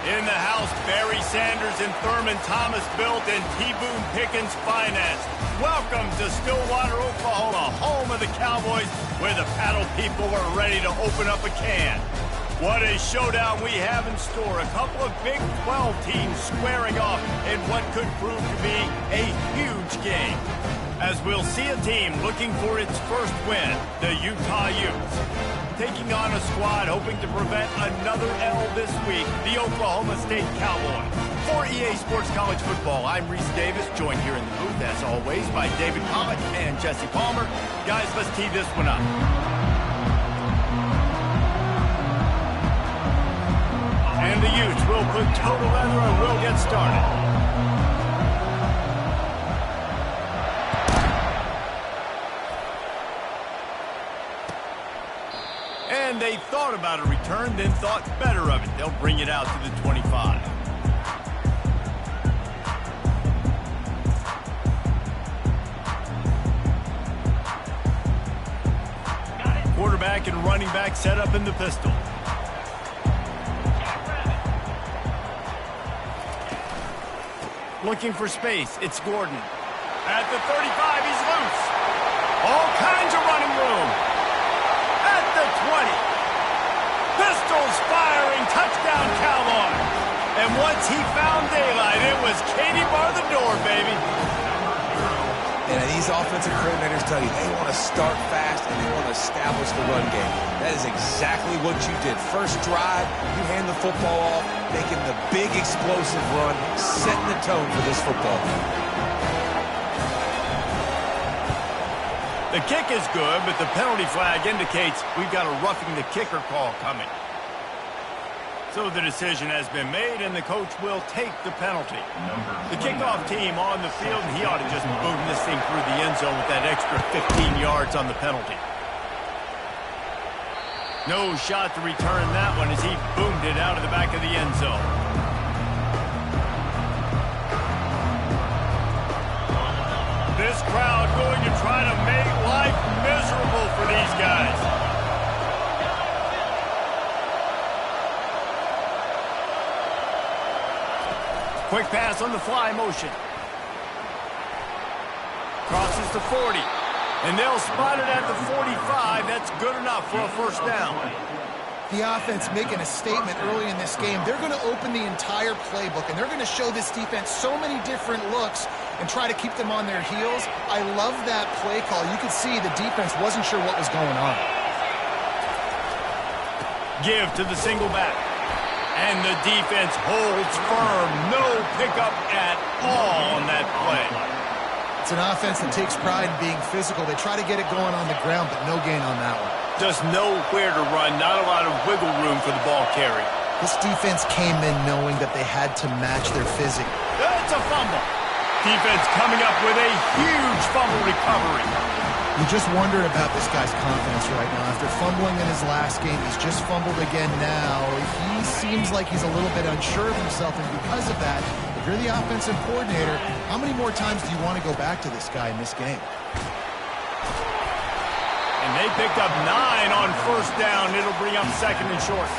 In the house, Barry Sanders and Thurman Thomas built and T. Boone Pickens financed. Welcome to Stillwater, Oklahoma, home of the Cowboys, where the paddle people are ready to open up a can. What a showdown we have in store. A couple of Big 12 teams squaring off in what could prove to be a huge game. As we'll see a team looking for its first win, the Utah Utes, taking on a squad hoping to prevent another L this week, the Oklahoma State Cowboys. For EA Sports College Football, I'm Reese Davis, joined here in the booth, as always, by David Pollack and Jesse Palmer. Guys, let's tee this one up. And the Utes will put toe to leather and we'll get started. And they thought about a return, then thought better of it. They'll bring it out to the 25. Quarterback and running back set up in the pistol. Looking for space, it's Gordon. At the 35, he's loose. All kinds of running room. At the 20. Pistols firing, touchdown Cowboys. And once he found daylight, it was Katie bar the door, baby. And these offensive coordinators tell you they want to start fast and they want to establish the run game. That is exactly what you did. First drive, you hand the football off, making the big explosive run, setting the tone for this football game. The kick is good, but the penalty flag indicates we've got a roughing the kicker call coming. So the decision has been made, and the coach will take the penalty. The kickoff team on the field, and he ought to just boom this thing through the end zone with that extra 15 yards on the penalty. No shot to return that one as he boomed it out of the back of the end zone. This crowd going to try to make life miserable for these guys. Quick pass on the fly motion. Crosses to 40. And they'll spot it at the 45. That's good enough for a first down. The offense making a statement early in this game. They're going to open the entire playbook, and they're going to show this defense so many different looks and try to keep them on their heels. I love that play call. You could see the defense wasn't sure what was going on. Give to the single back. And the defense holds firm. No pickup at all on that play. It's an offense that takes pride in being physical. They try to get it going on the ground, but no gain on that one. Just nowhere to run. Not a lot of wiggle room for the ball carry. This defense came in knowing that they had to match their physique. It's a fumble. Defense coming up with a huge fumble recovery. You just wonder about this guy's confidence right now. After fumbling in his last game, he's just fumbled again now. He seems like he's a little bit unsure of himself, and because of that, if you're the offensive coordinator, how many more times do you want to go back to this guy in this game? And they picked up 9 on first down. It'll bring up second and short.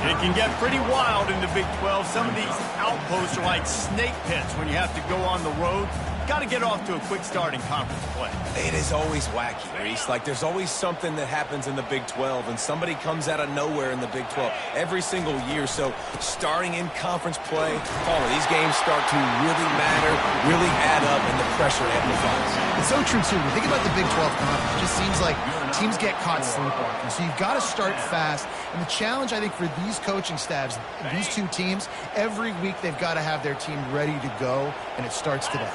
It can get pretty wild in the Big 12. Some of these outposts are like snake pits when you have to go on the road. Got to get off to a quick start in conference play. It is always wacky, Reese. Like, there's always something that happens in the Big 12, and somebody comes out of nowhere in the Big 12 every single year. So starting in conference play, these games start to really matter, really add up, and the pressure amplifies. It's so true, too. When you think about the Big 12 conference, it just seems like teams get caught sleepwalking. So you've got to start fast. And the challenge, I think, for these coaching staffs, these two teams, every week they've got to have their team ready to go, and it starts today.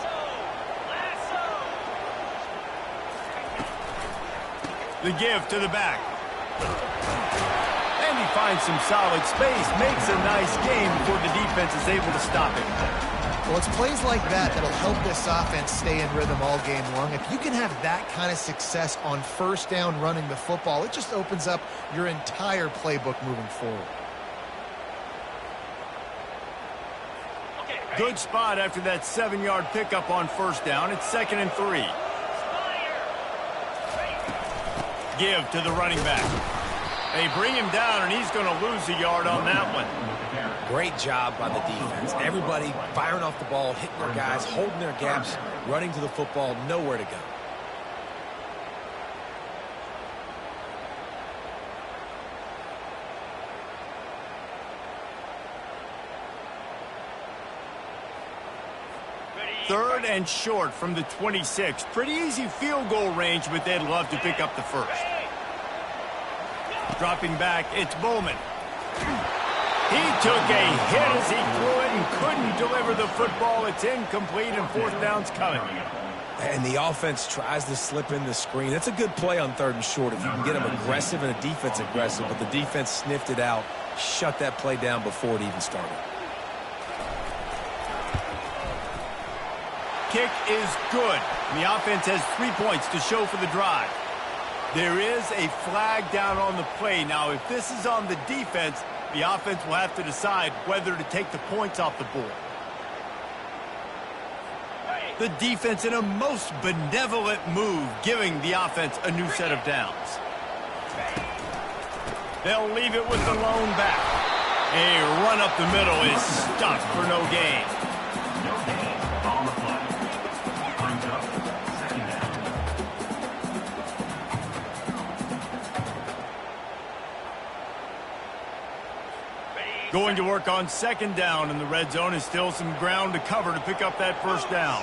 The give to the back. And he finds some solid space, makes a nice game before the defense is able to stop it. Well, it's plays like that that'll help this offense stay in rhythm all game long. If you can have that kind of success on first down running the football, it just opens up your entire playbook moving forward. Good spot after that 7-yard pickup on first down. It's 2nd and 3. Give to the running back. They bring him down, and he's going to lose a yard on that one. Great job by the defense. Everybody firing off the ball, hitting their guys, holding their gaps, running to the football, nowhere to go. Third and short from the 26. Pretty easy field goal range, but they'd love to pick up the first. Dropping back, it's Bowman. He took a hit as he threw it and couldn't deliver the football. It's incomplete, and fourth down's coming. And the offense tries to slip in the screen. That's a good play on third and short if you can get them aggressive and a defense aggressive, but the defense sniffed it out, shut that play down before it even started. Kick is good. The offense has 3 points to show for the drive. There is a flag down on the play. Now, if this is on the defense, the offense will have to decide whether to take the points off the board. The defense in a most benevolent move, giving the offense a new set of downs. They'll leave it with the lone back. A run up the middle is stopped for no gain. Going to work on second down, and the red zone is still some ground to cover to pick up that first down.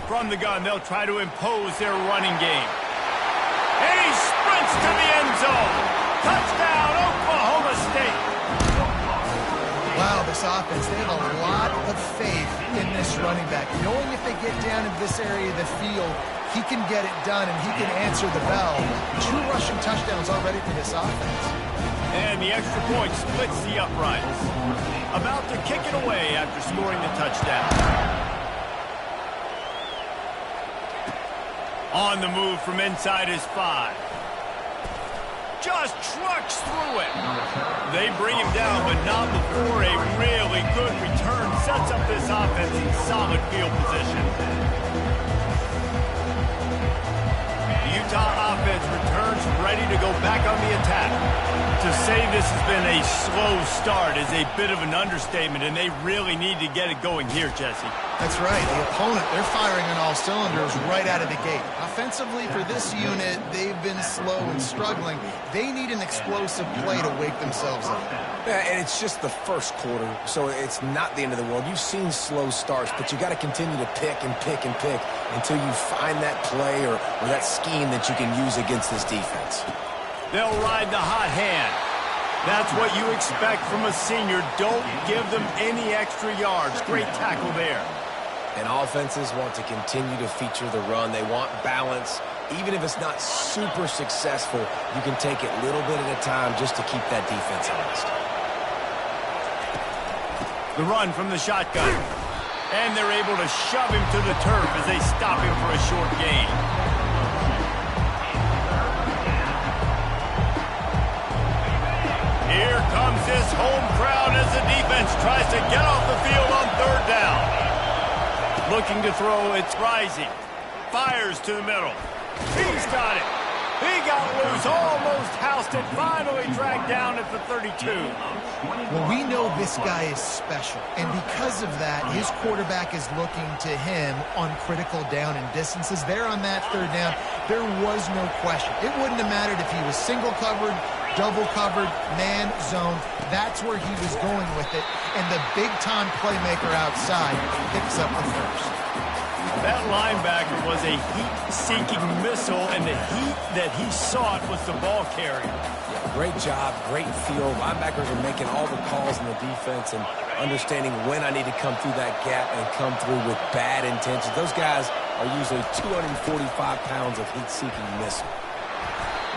From the gun, they'll try to impose their running game. And he sprints to the end zone. Touchdown, Oklahoma State. Wow, this offense, they have a lot of faith in this running back. Knowing if they get down in this area of the field, he can get it done and he can answer the bell. 2 rushing touchdowns already for this offense. And the extra point splits the uprights. About to kick it away after scoring the touchdown. On the move from inside his 5. Just trucks through it. They bring him down, but not before a really good return sets up this offense in solid field position. The Utah offense returns ready to go back on the attack. To say this has been a slow start is a bit of an understatement, and they really need to get it going here, Jesse. That's right. The opponent, they're firing on all cylinders right out of the gate. Offensively, for this unit, they've been slow and struggling. They need an explosive play to wake themselves up. Yeah, and it's just the first quarter, so it's not the end of the world. You've seen slow starts, but you got to continue to pick and pick and pick until you find that play or that scheme that you can use against this defense. They'll ride the hot hand. That's what you expect from a senior. Don't give them any extra yards. Great tackle there. And offenses want to continue to feature the run. They want balance. Even if it's not super successful, you can take it little bit at a time just to keep that defense honest. The run from the shotgun. And they're able to shove him to the turf as they stop him for a short gain. Here comes this home crowd as the defense tries to get off the field on third down. Looking to throw, it's Rising. Fires to the middle. He's got it. He got loose, almost housed it, finally dragged down at the 32. Well, we know this guy is special, and because of that, his quarterback is looking to him on critical down and distances. There on that third down, there was no question. It wouldn't have mattered if he was single covered, double covered, man, zone. That's where he was going with it, and the big-time playmaker outside picks up the first. That linebacker was a heat-seeking missile, and the heat that he sought was the ball carrier. Yeah, great job, great feel. Linebackers are making all the calls in the defense and understanding when I need to come through that gap and come through with bad intentions. Those guys are usually 245 pounds of heat-seeking missile.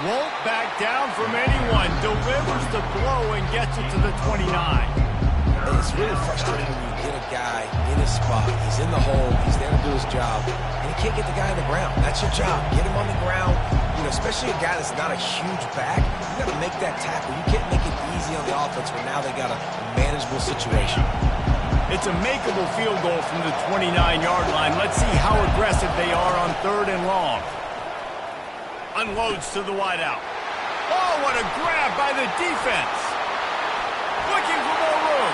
Won't back down from anyone. Delivers the blow and gets it to the 29. And it's really frustrating when you get a guy in his spot. He's in the hole. He's there to do his job. And he can't get the guy on the ground. That's your job. Get him on the ground. You know, especially a guy that's not a huge back. You got to make that tackle. You can't make it easy on the offense where now they got a manageable situation. It's a makeable field goal from the 29-yard line. Let's see how aggressive they are on third and long. Unloads to the wideout. Oh, what a grab by the defense. Looking for more room.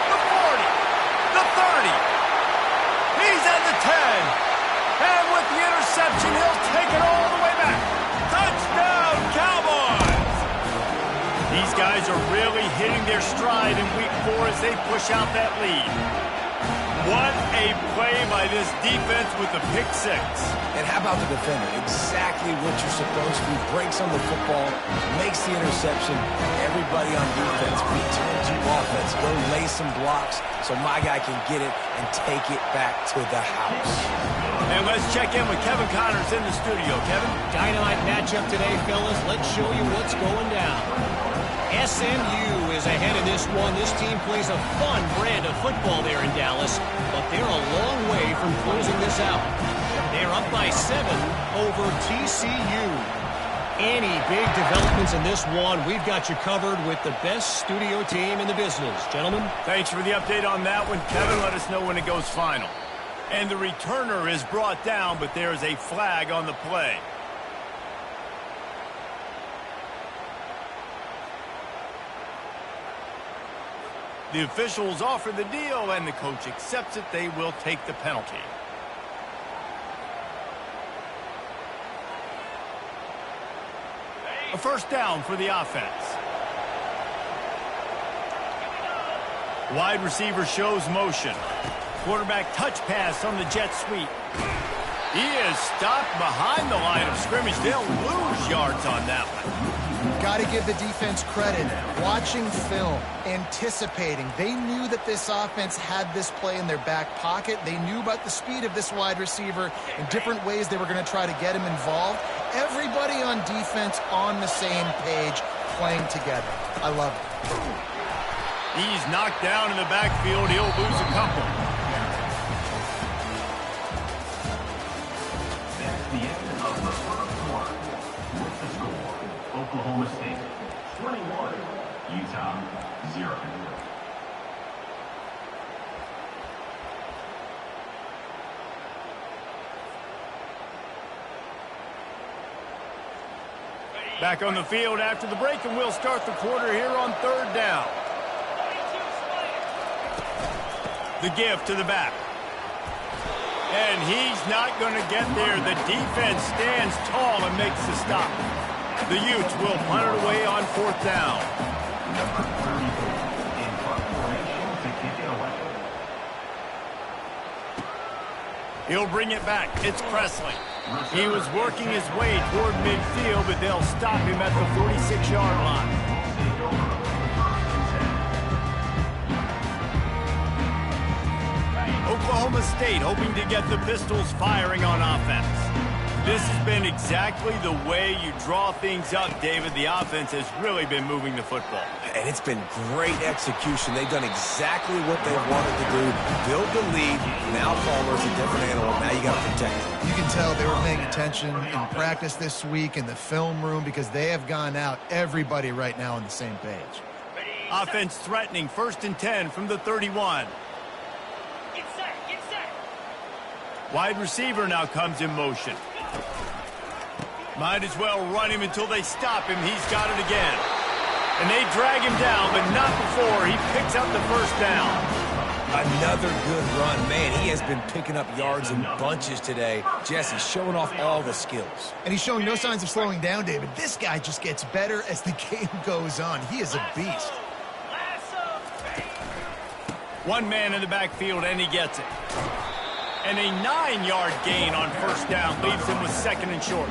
The 40. The 30. He's at the 10. And with the interception, he'll take it all the way back. Touchdown, Cowboys! These guys are really hitting their stride in week 4 as they push out that lead. What a play by this defense with the pick 6. And how about the defender? Exactly what you're supposed to. Breaks on the football, makes the interception. Everybody on defense returns to offense. Go lay some blocks so my guy can get it and take it back to the house. And let's check in with Kevin Connors in the studio. Kevin? Dynamite matchup today, fellas. Let's show you what's going down. SMU is ahead in this one. This team plays a fun brand of football there in Dallas, but they're a long way from closing this out. They're up by 7 over TCU. Any big developments in this one, we've got you covered with the best studio team in the business. Gentlemen? Thanks for the update on that one, Kevin. Let us know when it goes final. And the returner is brought down, but there is a flag on the play. The officials offer the deal, and the coach accepts it. They will take the penalty. A first down for the offense. Wide receiver shows motion. Quarterback touch pass on the jet sweep. He is stopped behind the line of scrimmage. They'll lose yards on that one. Got to give the defense credit. Watching film, anticipating. They knew that this offense had this play in their back pocket. They knew about the speed of this wide receiver and different ways they were going to try to get him involved. Everybody on defense on the same page, playing together. I love it. He's knocked down in the backfield. He'll lose a couple. That's the end of the first quarter. With the score, Oklahoma State 21, Utah 0. Back on the field after the break, and we'll start the quarter here on 3rd down. The give to the back. And he's not going to get there. The defense stands tall and makes the stop. The Utes will punt it away on 4th down. Number 34 in front formation to kick it away. He'll bring it back. It's Presley. He was working his way toward midfield, but they'll stop him at the 46-yard line. Oklahoma State hoping to get the Pistols firing on offense. This has been exactly the way you draw things up, David. The offense has really been moving the football. And it's been great execution. They've done exactly what they wanted to do. Build the lead. Now Palmer's a different animal. Now you got to protect it. You can tell they were paying attention in practice this week in the film room because they have gone out, everybody right now on the same page. Offense threatening, 1st and 10 from the 31. Get set. Wide receiver now comes in motion. Might as well run him until they stop him. He's got it again. And they drag him down, but not before he picks up the 1st down. Another good run. Man, he has been picking up yards in bunches today. Jesse showing off all the skills. And he's showing no signs of slowing down, David. This guy just gets better as the game goes on. He is a beast. One man in the backfield, and he gets it. And a 9-yard gain on 1st down leaves him with 2nd and short.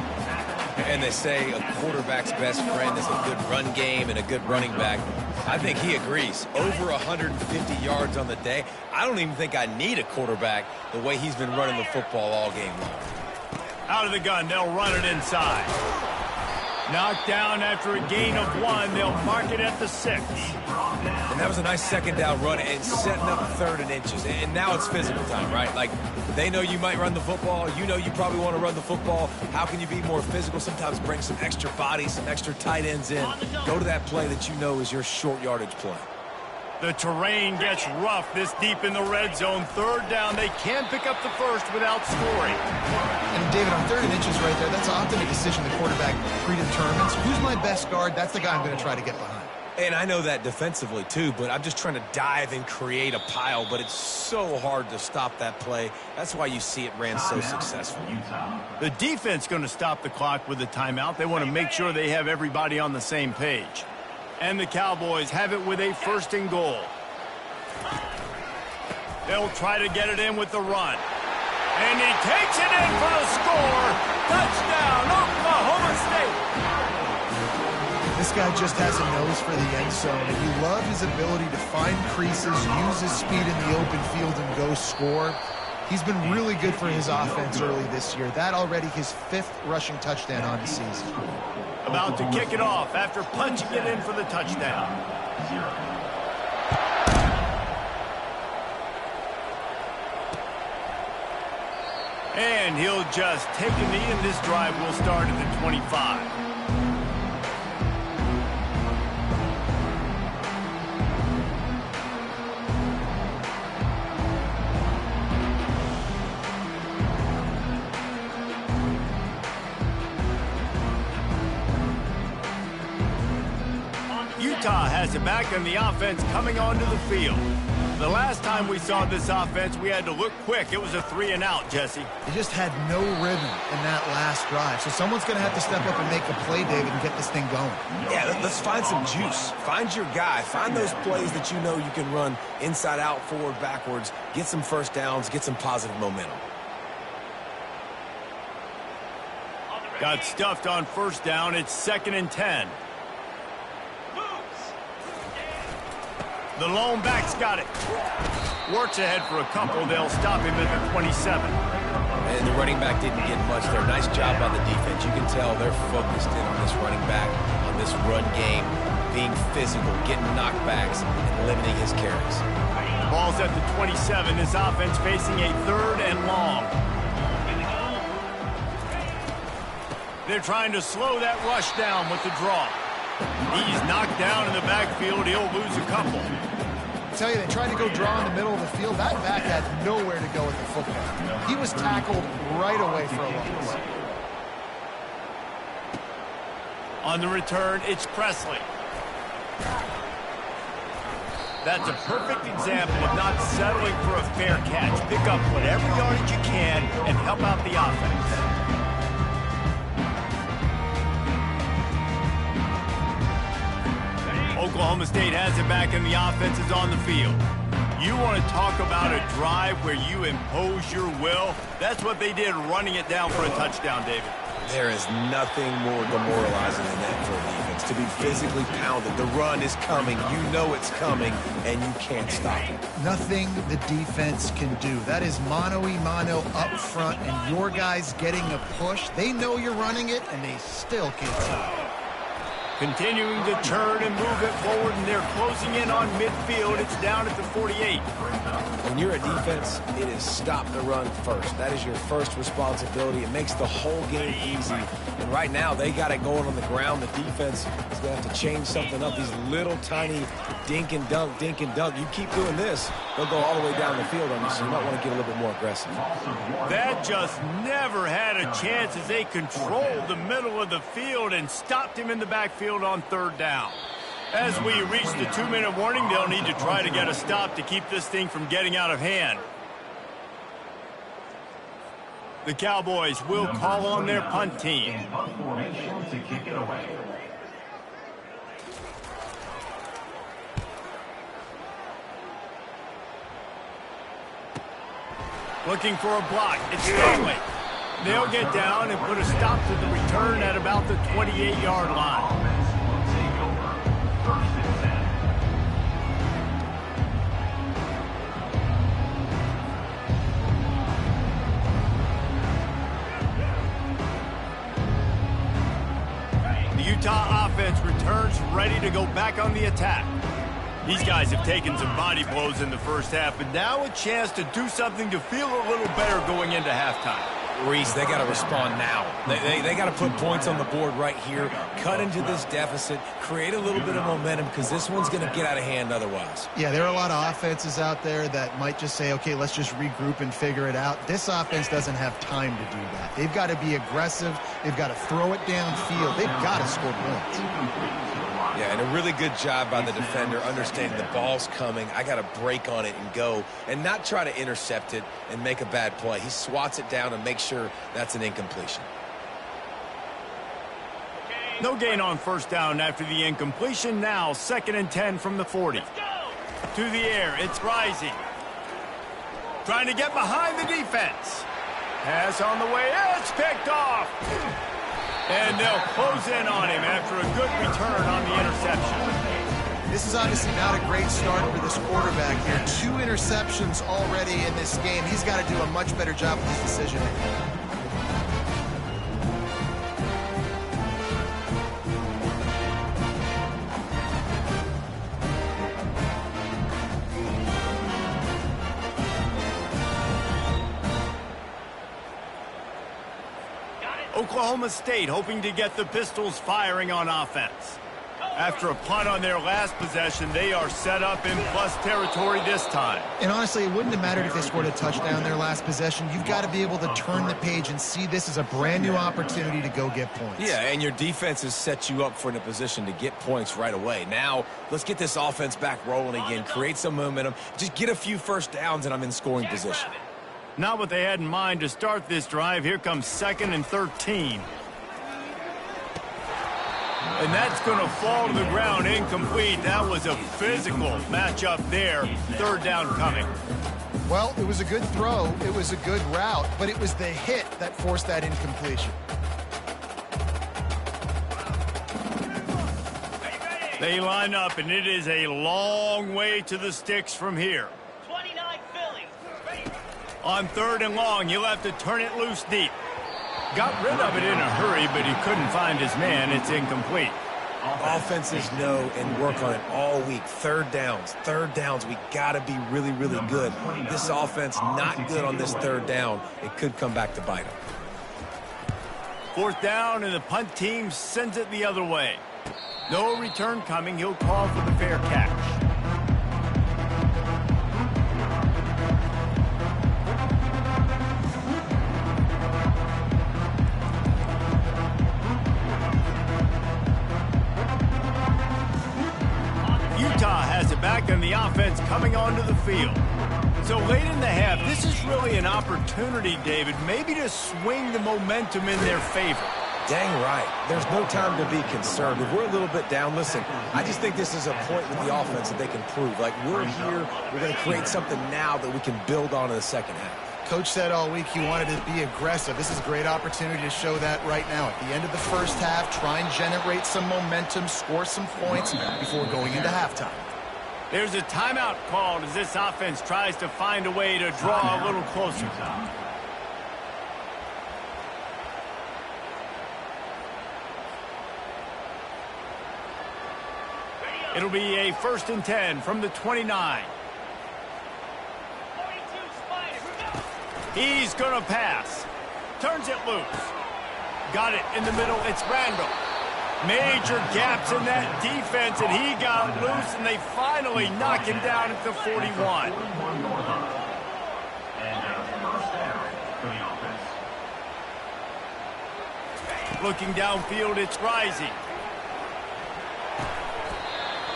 And they say a quarterback's best friend is a good run game and a good running back. I think he agrees. Over 150 yards on the day. I don't even think I need a quarterback the way he's been running the football all game long. Out of the gun, they'll run it inside. Knocked down after a gain of 1. They'll mark it at the 6. And that was a nice 2nd down run and setting up 3rd and inches. And now it's physical time, right? Like, they know you might run the football. You know you probably want to run the football. How can you be more physical? Sometimes bring some extra bodies, some extra tight ends in. Go to that play that you know is your short yardage play. The terrain gets rough this deep in the red zone. 3rd down. They can pick up the 1st without scoring. And David, on 3rd and inches right there, that's often a decision the quarterback predetermines. Who's my best guard? That's the guy I'm going to try to get behind. And I know that defensively, too, but I'm just trying to dive and create a pile, but it's so hard to stop that play. That's why you see it ran so successful. The defense going to stop the clock with a timeout. They want to make sure they have everybody on the same page. And the Cowboys have it with a 1st and goal. They'll try to get it in with the run. And he takes it in for the score. Touchdown, Oklahoma State. This guy just has a nose for the end zone, and you love his ability to find creases, use his speed in the open field, and go score. He's been really good for his offense early this year. That already his 5th rushing touchdown on the season. About to kick it off after punching it in for the touchdown. And he'll just take a knee, and this drive will start at the 25. Utah has it back, and the offense coming onto the field. The last time we saw this offense, we had to look quick. It was a 3-and-out, Jesse. They just had no rhythm in that last drive. So someone's going to have to step up and make a play, David, and get this thing going. Yeah, let's find some juice. Find your guy. Find those plays that you know you can run inside out, forward, backwards. Get some first downs. Get some positive momentum. Got stuffed on 1st down. It's 2nd and 10. The lone back's got it. Works ahead for a couple. They'll stop him at the 27. And the running back didn't get much there. Nice job by the defense. You can tell they're focused in on this running back, on this run game, being physical, getting knockbacks, and limiting his carries. The ball's at the 27. This offense facing a 3rd and long. They're trying to slow that rush down with the draw. He's knocked down in the backfield. He'll lose a couple. I tell you, they tried to go draw in the middle of the field. That back had nowhere to go with the football. He was tackled right away for a loss. On the return, it's Presley. That's a perfect example of not settling for a fair catch. Pick up whatever yardage you can and help out the offense. Oklahoma State has it back, and the offense is on the field. You want to talk about a drive where you impose your will? That's what they did, running it down for a touchdown, David. There is nothing more demoralizing than that for a defense. To be physically pounded. The run is coming. You know it's coming, and you can't stop it. Nothing the defense can do. That is mano-a-mano up front, and your guys getting a push. They know you're running it, and they still can't do it. Continuing to turn and move it forward, and they're closing in on midfield. It's down at the 48. When you're a defense, it is stop the run first. That is your first responsibility. It makes the whole game easy. And right now, they got it going on the ground. The defense is going to have to change something up. These little tiny dink and dunk, dink and dunk. You keep doing this, they'll go all the way down the field on you, so you might want to get a little bit more aggressive. That just never had a chance as they controlled the middle of the field and stopped him in the backfield on 3rd down. As we reach the 2-minute warning, they'll need to try to get a stop to keep this thing from getting out of hand. The Cowboys will call on their punt team. To kick it away. Looking for a block. It's Stanley. They'll get down and put a stop to the return at about the 28-yard line. The Utah offense returns ready to go back on the attack. These guys have taken some body blows in the first half, but now a chance to do something to feel a little better going into halftime. Reese, they got to respond now. They got to put points on the board right here, cut into this deficit, create a little bit of momentum because this one's going to get out of hand otherwise. Yeah, there are a lot of offenses out there that might just say, okay, let's just regroup and figure it out. This offense doesn't have time to do that. They've got to be aggressive. They've got to throw it downfield. They've got to score points. Yeah, and a really good job by the defender understanding the ball's coming. I got to break on it and go and not try to intercept it and make a bad play. He swats it down and makes sure that's an incompletion. No gain on first down after the incompletion. Now 2nd and 10 from the 40. To the air, it's Rising. Trying to get behind the defense. Pass on the way, it's picked off. And they'll close in on him after a good return on the interception. This is obviously not a great start for this quarterback here. 2 interceptions already in this game. He's got to do a much better job with his decision making. Oklahoma State hoping to get the Pistols firing on offense. After a punt on their last possession, they are set up in plus territory this time. And honestly, it wouldn't have mattered if they scored a touchdown their last possession. You've got to be able to turn the page and see this as a brand new opportunity to go get points. Yeah, and your defense has set you up for in a position to get points right away. Now, let's get this offense back rolling again, create some momentum, just get a few first downs, and I'm in scoring position. Not what they had in mind to start this drive. Here comes 2nd and 13. And that's going to fall to the ground incomplete. That was a physical matchup there. 3rd down coming. Well, it was a good throw. It was a good route, but it was the hit that forced that incompletion. They line up, and it is a long way to the sticks from here. On 3rd and long, he'll have to turn it loose deep. Got rid of it in a hurry, but he couldn't find his man. It's incomplete. Offenses know and work on it all week. 3rd downs. We got to be really, really good. This offense not good on this 3rd down. It could come back to bite them. 4th down, and the punt team sends it the other way. No return coming. He'll call for the fair catch. Utah has it back, and the offense coming onto the field. So late in the half, this is really an opportunity, David, maybe to swing the momentum in their favor. Dang right. There's no time to be concerned. If we're a little bit down, listen, I just think this is a point with the offense that they can prove. Like, we're here, we're going to create something now that we can build on in the second half. Coach said all week he wanted to be aggressive. This is a great opportunity to show that right now. At the end of the first half, try and generate some momentum, score some points before going into halftime. There's a timeout called as this offense tries to find a way to draw a little closer. It'll be a 1st and 10 from the 29. He's going to pass. Turns it loose. Got it in the middle. It's Randall. Major gaps in that defense, and he got loose, and they finally knock him down at the 41. Looking downfield, it's Rising.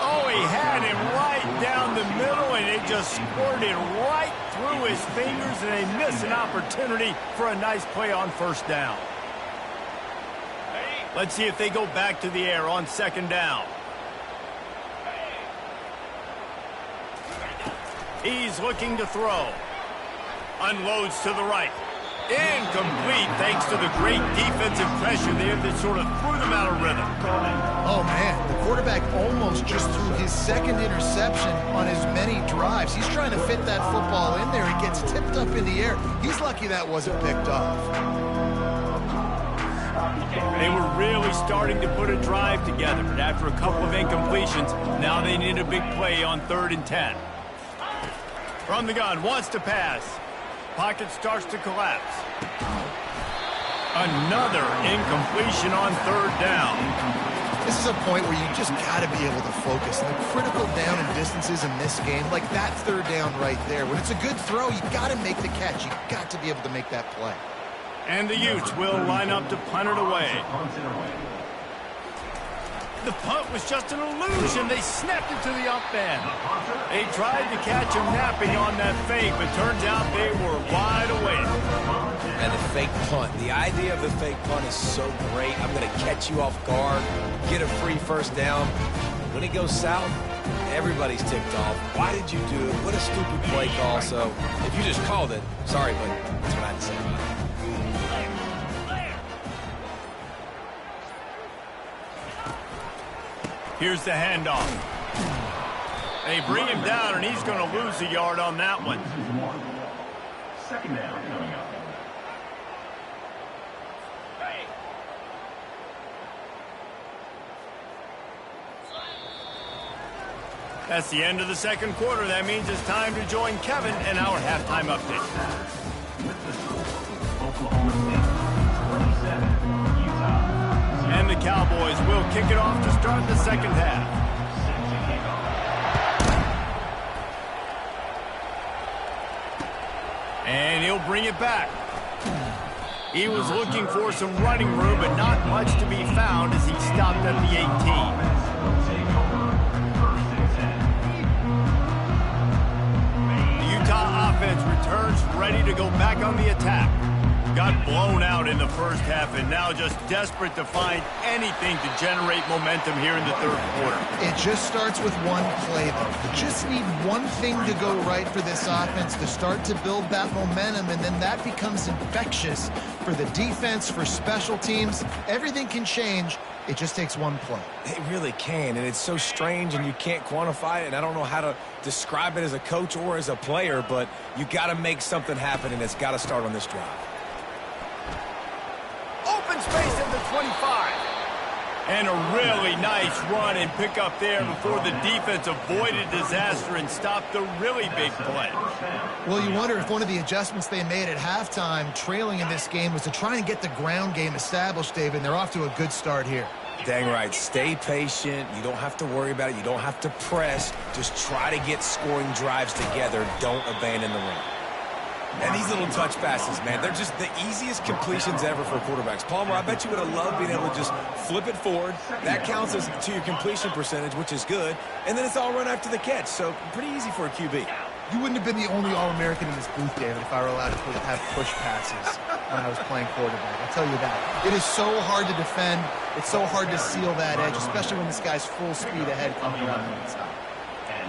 Oh, he had him right down the middle, and it just squirted right through his fingers, and they miss an opportunity for a nice play on 1st down. Let's see if they go back to the air on 2nd down. He's looking to throw. Unloads to the right. Incomplete thanks to the great defensive pressure there that sort of threw them out of rhythm. Oh, man, the quarterback almost just threw his 2nd interception on as many drives. He's trying to fit that football in there. It gets tipped up in the air. He's lucky that wasn't picked off. They were really starting to put a drive together, but after a couple of incompletions, now they need a big play on 3rd and 10. From the gun, wants to pass. Pocket starts to collapse. Another incompletion on third down. This is a point where you just got to be able to focus. And the critical down and distances in this game, like that third down right there, when it's a good throw, you got to make the catch. You got to be able to make that play. And the Utes will line up to punt it away. The punt was just an illusion. They snapped it to the up end. They tried to catch him napping on that fake, but turns out they were wide awake. And the fake punt. The idea of the fake punt is so great. I'm going to catch you off guard, get a free first down. When it goes south, everybody's ticked off. Why did you do it? What a stupid play call. So if you just called it, sorry, but that's what I had to say about it. Here's the handoff. They bring him down, and he's going to lose a yard on that one. Second down coming up. That's the end of the second quarter. That means it's time to join Kevin in our halftime update. With the score, Oklahoma State 27, Utah. And the Cowboys will kick it off to start the second half. And he'll bring it back. He was looking for some running room, but not much to be found as he stopped at the 18. Offense returns ready to go back on the attack. Got blown out in the first half and now just desperate to find anything to generate momentum here in the third quarter. It just starts with one play, though. You just need one thing to go right for this offense to start to build that momentum, and then that becomes infectious for the defense, for special teams. Everything can change. It just takes one play. It really can, and it's so strange, and you can't quantify it, and I don't know how to describe it as a coach or as a player, but you got to make something happen, and it's got to start on this drive. Open space at the 25. And a really nice run and pick up there before the defense avoided disaster and stopped the really big play. Well, you wonder if one of the adjustments they made at halftime, trailing in this game, was to try and get the ground game established, David, and they're off to a good start here. Dang right. Stay patient. You don't have to worry about it. You don't have to press. Just try to get scoring drives together. Don't abandon the run. And these little touch passes, man, they're just the easiest completions ever for quarterbacks. Palmer, I bet you would have loved being able to just flip it forward. That counts as to your completion percentage, which is good. And then it's all run after the catch. So pretty easy for a QB. You wouldn't have been the only All-American in this booth, David, if I were allowed to have push passes when I was playing quarterback. I'll tell you that. It is so hard to defend. It's so hard to seal that edge, especially when this guy's full speed ahead coming around the inside.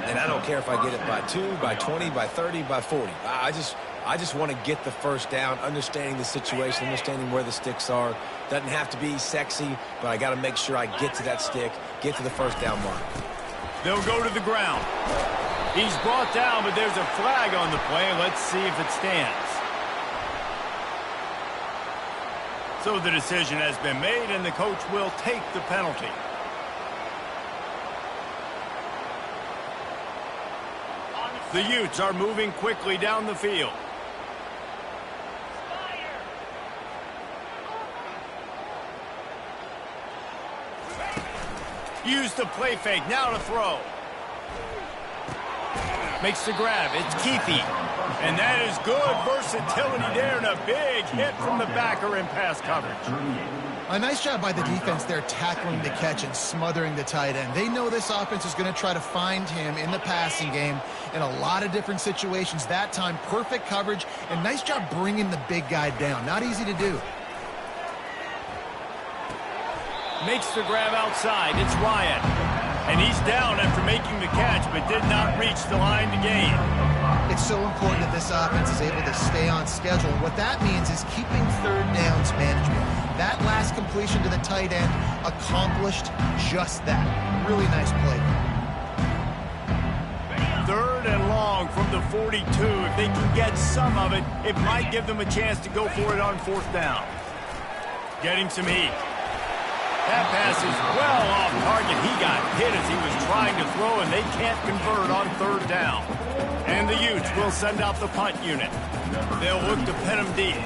And I don't care if I get it by 2, by 20, by 30, by 40. I just want to get the first down, understanding the situation, understanding where the sticks are. Doesn't have to be sexy, but I got to make sure I get to that stick, get to the first down mark. They'll go to the ground. He's brought down, but there's a flag on the play. Let's see if it stands. So the decision has been made, and the coach will take the penalty. The Utes are moving quickly down the field. Use the play fake, now to throw. Makes the grab, it's Keithy. And that is good versatility there and a big hit from the backer in pass coverage. A nice job by the defense there tackling the catch and smothering the tight end. They know this offense is going to try to find him in the passing game in a lot of different situations. That time, perfect coverage and nice job bringing the big guy down. Not easy to do. Makes the grab outside. It's Ryan. And he's down after making the catch, but did not reach the line to gain. It's so important that this offense is able to stay on schedule. And what that means is keeping third downs management. That last completion to the tight end accomplished just that. Really nice play. Third and long from the 42. If they can get some of it, it might give them a chance to go for it on fourth down. Getting some heat. That pass is well off target. He got hit as he was trying to throw, and they can't convert on third down. And the Utes will send out the punt unit. They'll look to pin him deep.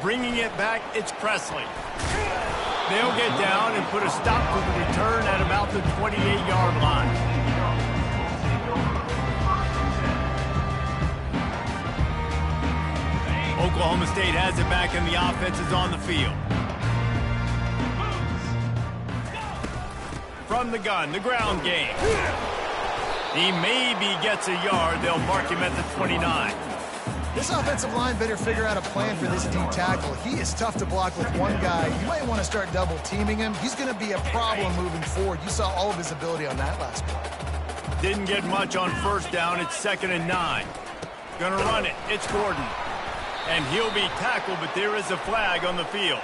bringing it back, it's Presley. They'll get down and put a stop to the return at about the 28-yard line. Oklahoma State has it back and the offense is on the field. From the gun, the ground game. He maybe gets a yard. They'll mark him at the 29. This offensive line better figure out a plan for this D tackle. He is tough to block with one guy. You might want to start double teaming him. He's going to be a problem moving forward. You saw all of his ability on that last play. Didn't get much on first down. It's 2nd and 9. Gonna run it. It's Gordon. And he'll be tackled, but there is a flag on the field.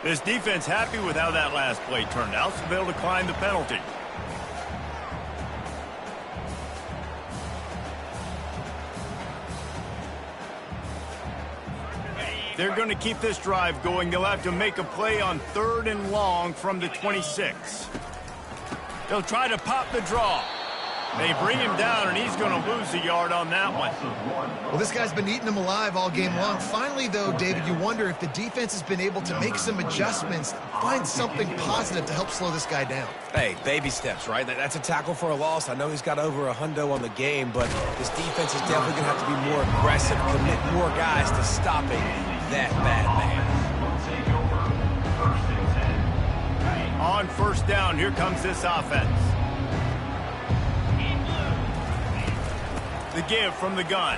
This defense happy with how that last play turned out, so they'll decline the penalty. They're going to keep this drive going. They'll have to make a play on 3rd and long from the 26. They'll try to pop the draw. They bring him down, and he's going to lose a yard on that one. Well, this guy's been eating them alive all game long. Finally, though, David, you wonder if the defense has been able to make some adjustments, find something positive to help slow this guy down. Hey, baby steps, right? That's a tackle for a loss. I know he's got over a hundo on the game, but this defense is definitely going to have to be more aggressive, commit more guys to stopping that bad man. On first down, here comes this offense. The give from the gun.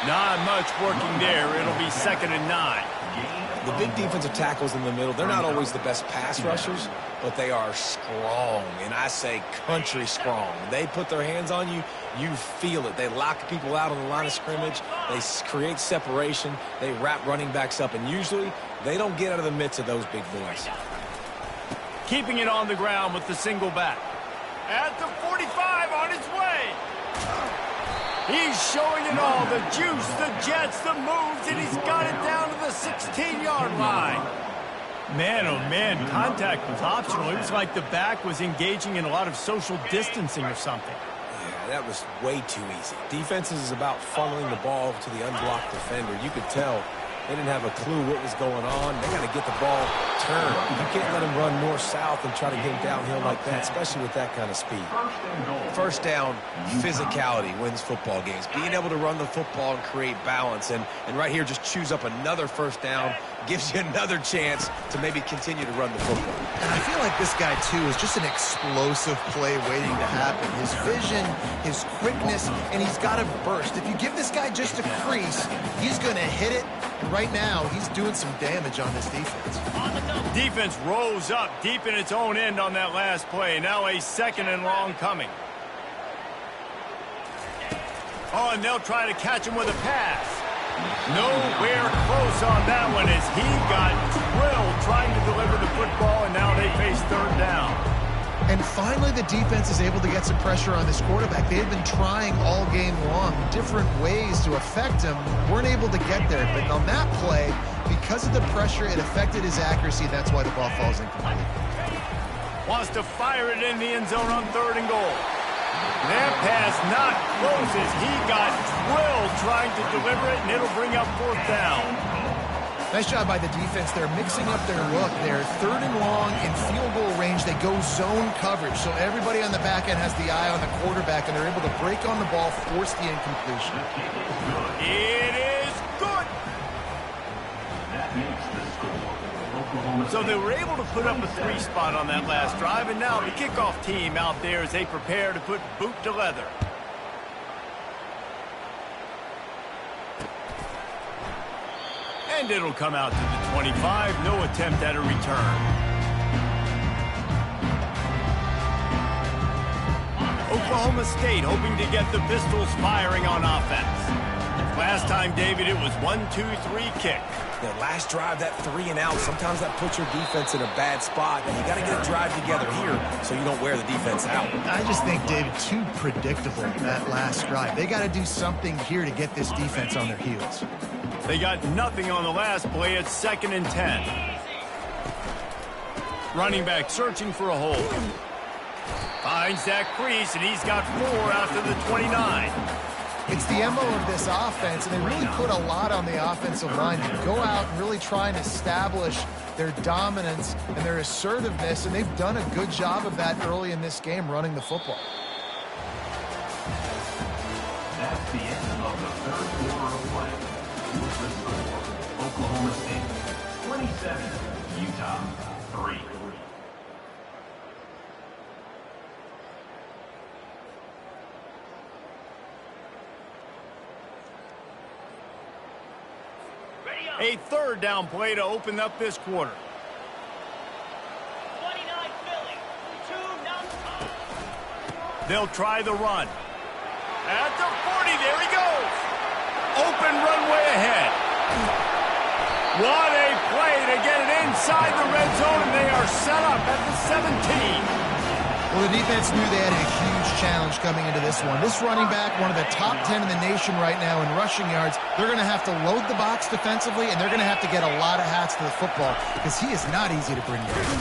Not much working there. It'll be 2nd and 9. The big defensive tackles in the middle, they're not always the best pass rushers, but they are strong, and I say country strong. They put their hands on you, you feel it. They lock people out on the line of scrimmage. They create separation. They wrap running backs up, and usually they don't get out of the midst of those big boys. Keeping it on the ground with the single back. At the 45 on his way. He's showing it all, the juice, the jets, the moves, and he's got it down to the 16-yard line. Man, oh man, contact was optional. It was like the back was engaging in a lot of social distancing or something. Yeah, that was way too easy. Defenses is about funneling the ball to the unblocked defender. You could tell they didn't have a clue what was going on. They got to get the ball turned. You can't let him run north south and try to get him downhill like that, especially with that kind of speed. First down, physicality wins football games. Being able to run the football and create balance. And right here, just choose up another first down, gives you another chance to maybe continue to run the football. And I feel like this guy, too, is just an explosive play waiting to happen. His vision, his quickness, and he's got a burst. If you give this guy just a crease, he's going to hit it. And right now, he's doing some damage on this defense. Defense rose up deep in its own end on that last play. Now a 2nd and long coming. Oh, and they'll try to catch him with a pass. Nowhere close on that one as he got drilled trying to deliver the football, and now they face 3rd down. And finally, the defense is able to get some pressure on this quarterback. They had been trying all game long different ways to affect him. Weren't able to get there. But on that play, because of the pressure, it affected his accuracy. That's why the ball falls incomplete. Wants to fire it in the end zone on 3rd and goal. That pass not close as he got drilled trying to deliver it, and it'll bring up 4th down. Nice job by the defense. They're mixing up their look. They're 3rd and long in field goal range. They go zone coverage. So everybody on the back end has the eye on the quarterback, and they're able to break on the ball, force the incompletion. It is good. That makes the score. So they were able to put up a 3 spot on that last drive, and now the kickoff team out there as they prepare to put boot to leather. And it'll come out to the 25. No attempt at a return. Oklahoma State hoping to get the Pistols firing on offense. Last time, David, it was 1-2-3 kick. The last drive, that 3 and out, sometimes that puts your defense in a bad spot, and you got to get a drive together here so you don't wear the defense out. I just think, David, too predictable that last drive. They got to do something here to get this defense on their heels. They got nothing on the last play. It's 2nd and 10. Running back searching for a hole. Finds that crease, and he's got 4 after the 29. It's the MO of this offense, and they really put a lot on the offensive line to go out and really try and establish their dominance and their assertiveness, and they've done a good job of that early in this game running the football. That's the end of the third quarter of play. With the score, Oklahoma State 27, Utah 3. A third down play to open up this quarter. 29 Philly, 2-0. They'll try the run. At the 40, there he goes. Open runway ahead. What a play to get it inside the red zone, and they are set up at the 17. Well, the defense knew they had a huge challenge coming into this one. This running back, one of the top 10 in the nation right now in rushing yards, they're going to have to load the box defensively, and they're going to have to get a lot of hats to the football because he is not easy to bring down.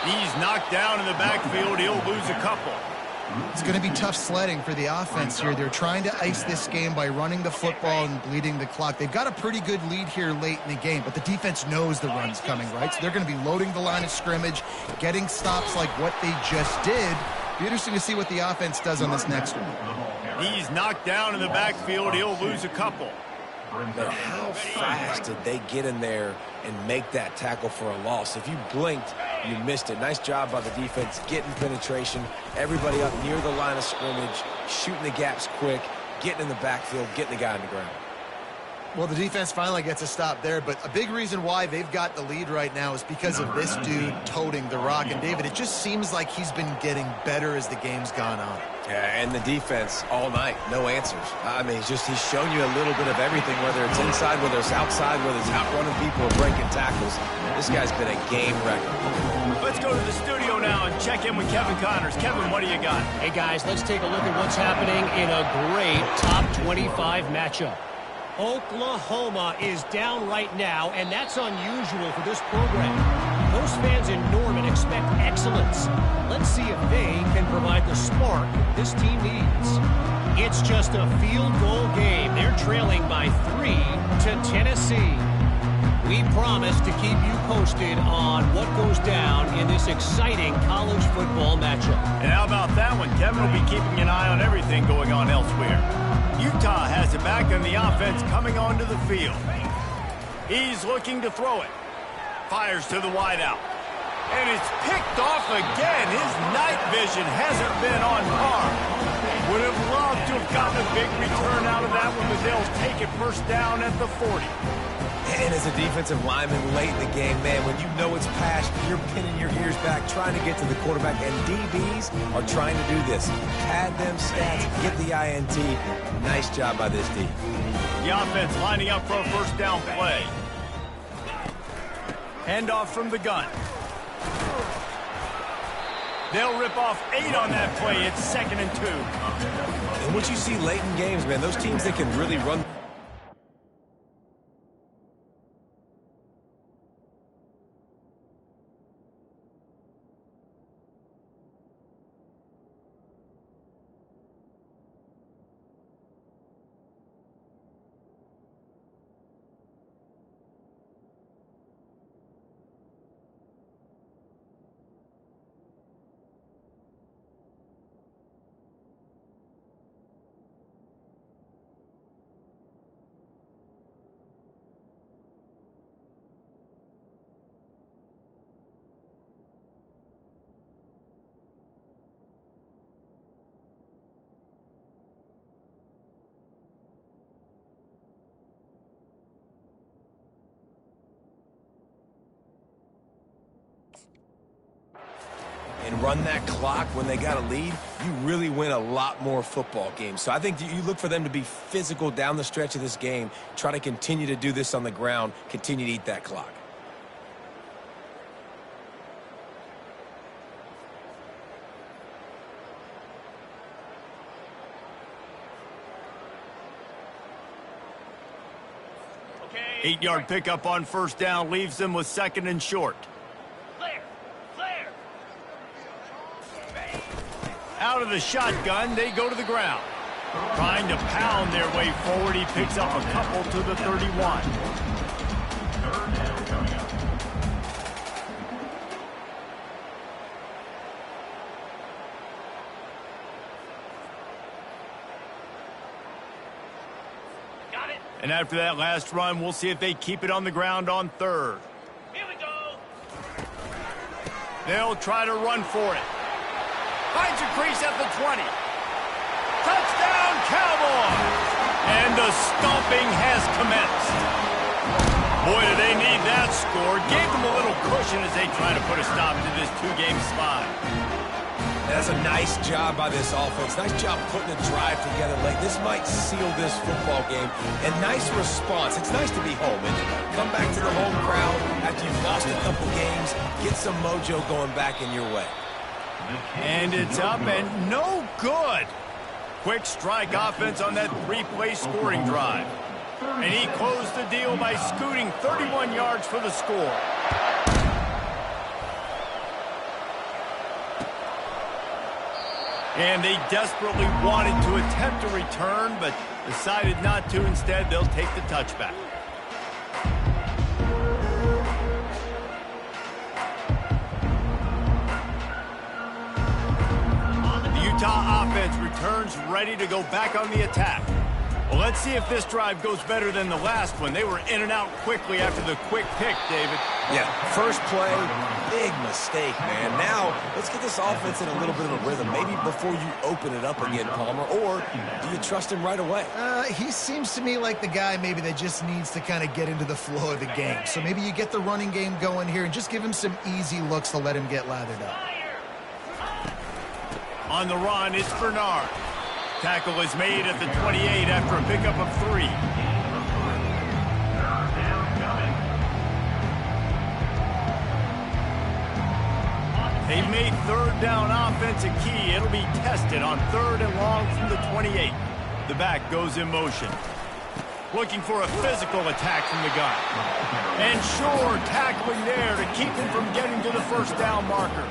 He's knocked down in the backfield. He'll lose a couple. It's going to be tough sledding for the offense here. They're trying to ice this game by running the football and bleeding the clock. They've got a pretty good lead here late in the game, but the defense knows the run's coming, right? So they're going to be loading the line of scrimmage, getting stops like what they just did. Be interesting to see what the offense does on this next one. He's knocked down in the backfield. He'll lose a couple. But how fast did they get in there and make that tackle for a loss? If you blinked, you missed it. Nice job by the defense getting penetration. Everybody up near the line of scrimmage, shooting the gaps quick, getting in the backfield, getting the guy on the ground. Well, the defense finally gets a stop there, but a big reason why they've got the lead right now is because of this dude toting the rock. And, David, it just seems like he's been getting better as the game's gone on. Yeah, and the defense all night, no answers. I mean, he's shown you a little bit of everything, whether it's inside, whether it's outside, whether it's outrunning people or breaking tackles. This guy's been a game wrecker. Let's go to the studio now and check in with Kevin Connors. Kevin, what do you got? Hey, guys, let's take a look at what's happening in a great top 25 matchup. Oklahoma is down right now, and that's unusual for this program. Those fans in Norman expect excellence. Let's see if they can provide the spark this team needs. It's just a field goal game. They're trailing by 3 to Tennessee. We promise to keep you posted on what goes down in this exciting college football matchup. And how about that one? Kevin will be keeping an eye on everything going on elsewhere. Utah has it back on the offense coming onto the field. He's looking to throw it. Fires to the wideout. And it's picked off again. His night vision hasn't been on par. Would have loved to have gotten a big return out of that one, but they'll take it first down at the 40. And as a defensive lineman late in the game, man, when you know it's past, you're pinning your ears back, trying to get to the quarterback, and DBs are trying to do this. Pad them stats, get the INT. Nice job by this D. The offense lining up for a first down play. Handoff from the gun. They'll rip off 8 on that play. It's 2nd and 2. And what you see late in games, man, those teams that can really run. And run that clock when they got a lead, you really win a lot more football games. So I think you look for them to be physical down the stretch of this game, try to continue to do this on the ground, continue to eat that clock. Okay. 8-yard pickup on first down leaves them with 2nd and short. Out of the shotgun, they go to the ground. Trying to pound their way forward, he picks up a couple to the 31. Third down coming up. And after that last run, we'll see if they keep it on the ground on third. Here we go. They'll try to run for it. Finds a crease at the 20. Touchdown, Cowboys! And the stomping has commenced. Boy, do they need that score. Gave them a little cushion as they try to put a stop to this two-game slide. That's a nice job by this offense. Nice job putting a drive together late. This might seal this football game. And nice response. It's nice to be home and come back to the home crowd after you've lost a couple games. Get some mojo going back in your way. And it's up and no good. Quick strike offense on that three-play scoring drive. And he closed the deal by scooting 31 yards for the score. And they desperately wanted to attempt a return, but decided not to. Instead, they'll take the touchback. The Utah offense returns ready to go back on the attack. Well, let's see if this drive goes better than the last one. They were in and out quickly after the quick pick, David. Yeah, first play, big mistake, man. Now, let's get this offense in a little bit of a rhythm. Maybe before you open it up again, Palmer, or do you trust him right away? He seems to me like the guy maybe that just needs to kind of get into the flow of the game. So maybe you get the running game going here and just give him some easy looks to let him get lathered up. On the run, it's Bernard. Tackle is made at the 28 after a pickup of 3. They've made third down offense a key. It'll be tested on third and long from the 28. The back goes in motion. Looking for a physical attack from the gun. And sure, tackling there to keep him from getting to the first down marker.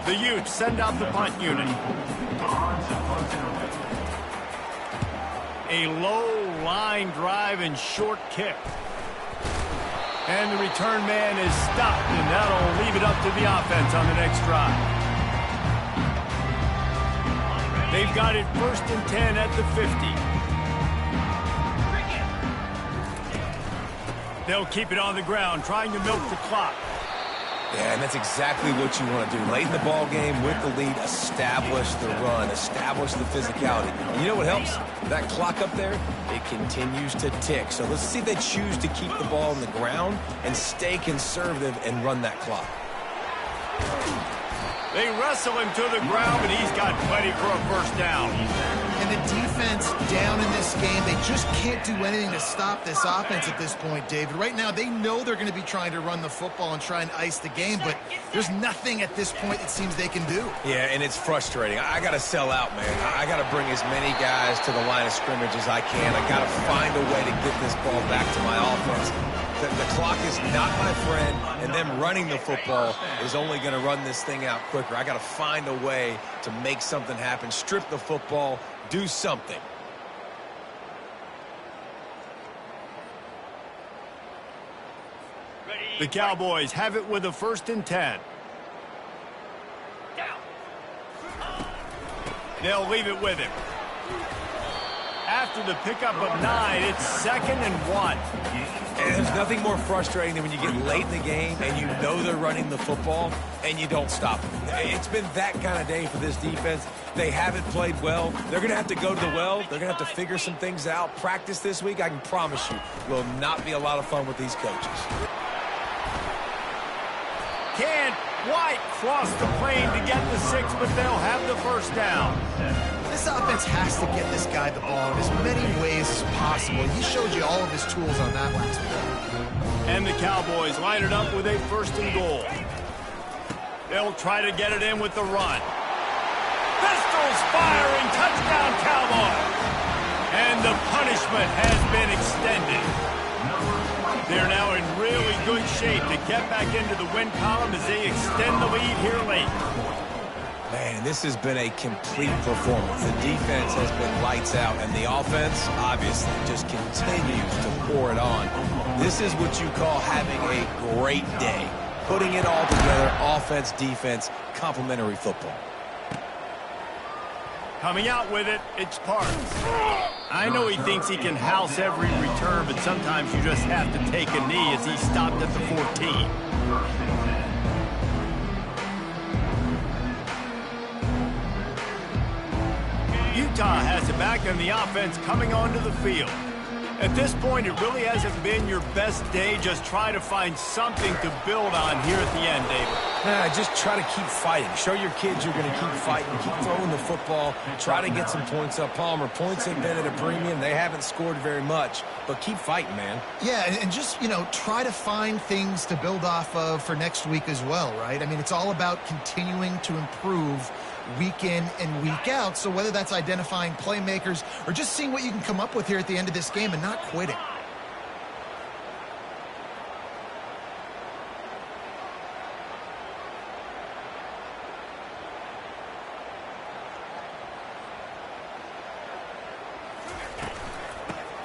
The Utes send out the punt unit. A low line drive and short kick. And the return man is stopped, and that'll leave it up to the offense on the next drive. They've got it 1st and 10 at the 50. They'll keep it on the ground, trying to milk the clock. Yeah, and that's exactly what you want to do. Late in the ball game with the lead, establish the run, establish the physicality. And you know what helps? That clock up there, it continues to tick. So let's see if they choose to keep the ball on the ground and stay conservative and run that clock. They wrestle him to the ground, but he's got plenty for a first down. And the defense down in this game, they just can't do anything to stop this offense at this point, David. Right now, they know they're going to be trying to run the football and try and ice the game, but there's nothing at this point it seems they can do. Yeah, and it's frustrating. I got to sell out, man. I got to bring as many guys to the line of scrimmage as I can. I got to find a way to get this ball back to my offense. The clock is not my friend, and them running the football is only going to run this thing out quicker. I got to find a way to make something happen, strip the football, do something. The Cowboys have it with a 1st and 10. They'll leave it with him. After the pickup of 9, it's 2nd and 1. And there's nothing more frustrating than when you get late in the game and you know they're running the football and you don't stop them. It's been that kind of day for this defense. They haven't played well. They're going to have to go to the well. They're going to have to figure some things out. Practice this week, I can promise you, will not be a lot of fun with these coaches. Can't quite cross the plane to get the 6, but they'll have the first down. This offense has to get this guy the ball in as many ways as possible. He showed you all of his tools on that last play. And the Cowboys line it up with a 1st and goal. They'll try to get it in with the run. Pistols firing, touchdown Cowboys. And the punishment has been extended. They're now in really good shape to get back into the win column as they extend the lead here late. Man, this has been a complete performance. The defense has been lights out, and the offense, obviously, just continues to pour it on. This is what you call having a great day. Putting it all together, offense, defense, complementary football. Coming out with it, it's Parks. I know he thinks he can house every return, but sometimes you just have to take a knee as he stopped at the 14. Utah has it back and the offense coming onto the field. At this point, it really hasn't been your best day. Just try to find something to build on here at the end, David. Just try to keep fighting. Show your kids you're going to keep fighting. Keep throwing the football. Try to get some points up. Palmer, points have been at a premium. They haven't scored very much, but keep fighting, man. Yeah, and just, try to find things to build off of for next week as well, right? I mean, it's all about continuing to improve week in and week out. So whether that's identifying playmakers or just seeing what you can come up with here at the end of this game and not quitting.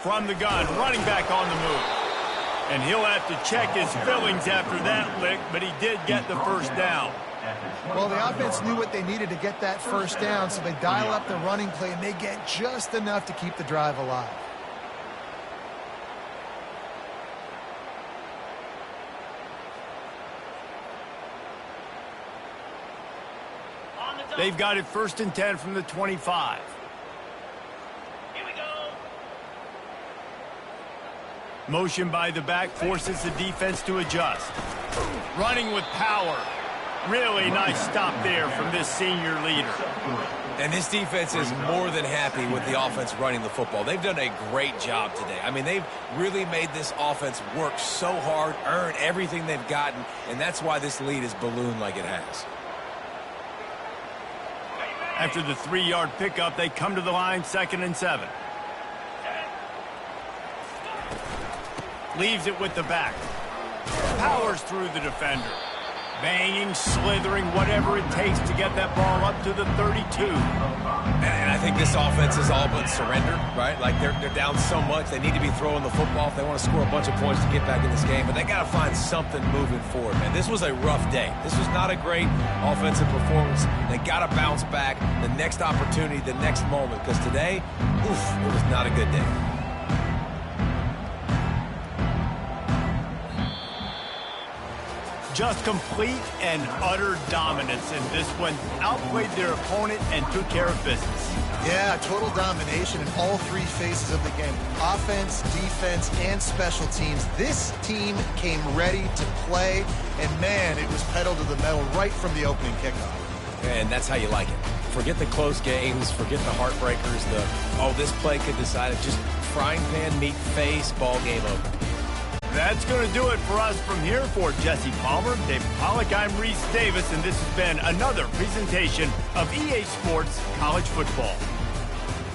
From the gun, running back on the move. And he'll have to check his fillings after that lick, but he did get the first down. Well, the offense knew what they needed to get that first down, so they dial up the running play, and they get just enough to keep the drive alive. They've got it 1st and 10 from the 25. Here we go. Motion by the back forces the defense to adjust. Running with power. Really nice stop there from this senior leader. And this defense is more than happy with the offense running the football. They've done a great job today. I mean, they've really made this offense work so hard, earn everything they've gotten, and that's why this lead is ballooned like it has. After the 3-yard pickup, they come to the line 2nd and 7. Leaves it with the back. Powers through the defender. Banging, slithering, whatever it takes to get that ball up to the 32. And I think this offense is all but surrendered, right? Like they're down so much, they need to be throwing the football if they want to score a bunch of points to get back in this game. But they got to find something moving forward, man. This was a rough day. This was not a great offensive performance. They got to bounce back the next opportunity, the next moment. Because today, it was not a good day. Just complete and utter dominance in this one. Outplayed their opponent and took care of business. Yeah, total domination in all 3 phases of the game. Offense, defense, and special teams. This team came ready to play, and man, it was pedal to the metal right from the opening kickoff. And that's how you like it. Forget the close games, forget the heartbreakers, this play could decide it. Just frying pan, meat face, ball game over. That's going to do it for us from here. For Jesse Palmer, David Pollack, I'm Reese Davis, and this has been another presentation of EA Sports College Football.